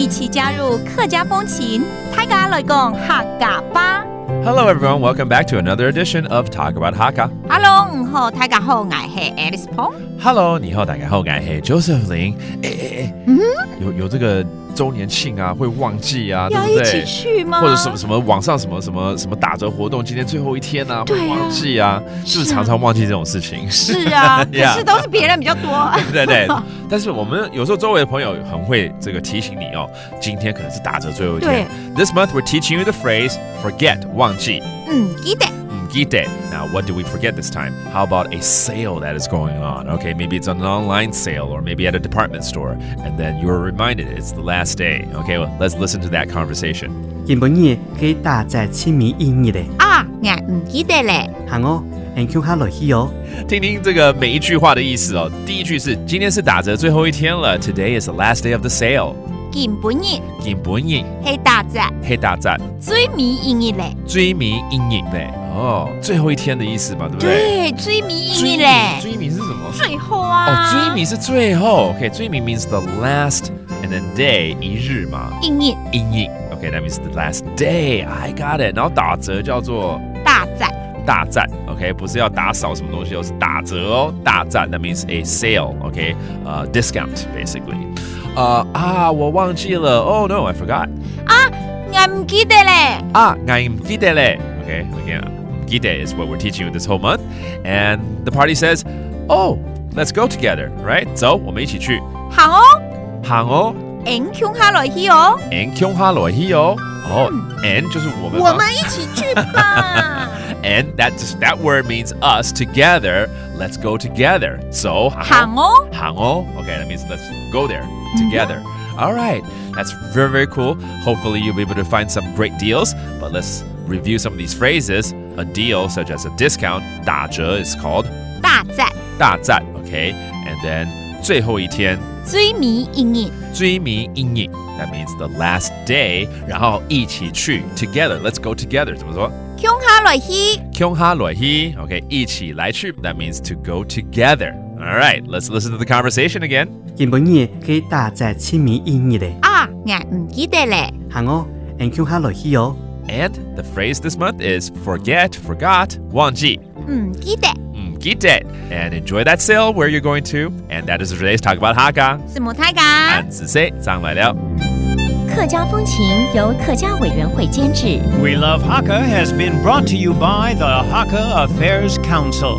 一起加入客家风情，大家来讲客家吧。Hello everyone, welcome back to another edition of Talk About Hakka. Hello， 你好，大家好，我是 Alice Pong。Hello， 你好，大家好，我是 Josephine。有这个周年庆啊，会忘记啊，对不对？要一起去吗？或者什么网上什么打折活动，今天最后一天啊，会忘记啊，是不是常常忘记这种事情？是啊，可是都是别人比较多。对，但是我们有时候周围的朋友很会这个提醒你哦，今天可能是打折最后一天。This month we're teaching you the phrase forget 忘记。记得。Now, what do we forget this time? How about a sale that is going on? Okay, maybe it's an online sale or maybe at a department store. And then you're reminded it's the last day. Okay, well, let's listen to that conversation. 今晡日去打折清明1日嘞。啊，我唔記得咧。行哦，你叫下來去哦。听听这个每一句话的意思哦。第一句是今天是打折最后一天了。Today is the last day of the sale. 今晡日係打折最尾1日咧。最尾1日咧。哦，最后一天的意思嘛，对不对？对，最尾1日咧。最尾是什么？最后啊。哦，最尾是最后。Okay, 最尾 means the last, and then day 一日嘛。1日。Okay, that means the last day. I got it. 然后打折叫做大战 ，OK， 不是要打扫什么东西，是打折哦，大战 ，that means a sale， OK， discount basically。我忘记了 ，Oh no, I forgot。我唔記得咧。我唔記得咧 ，OK， again， 唔記得 is what we're teaching you this whole month, and the party says, "Oh, let's go together, right?" 走，我们一起去。行哦。and 共下來去哦。and 就是我們一起去吧。And that word means us together. Let's go together. So 行哦. Okay, that means let's go there together. All right, that's very, very cool. Hopefully you'll be able to find some great deals. But let's review some of these phrases. A deal, such as a discount, 打折 is called 大戰. Okay, and then 最後一天最尾1日. That means the last day. 然後一起去 together. Let's go together. 怎麼說？共下來去. Okay, 一起來去. That means to go together. All right, let's listen to the conversation again. 今晡日去打折清明1日嘞。我唔記得咧。行哦，你共下來去哦。And the phrase this month is forgot, 忘記。唔記得。And enjoy that sale where you're going to. And that is today's Talk About Hakka. 什麼大家？俺子 say 上來了。客家風情由客家委員會監製。 We Love Hakka has been brought to you by the Hakka Affairs Council.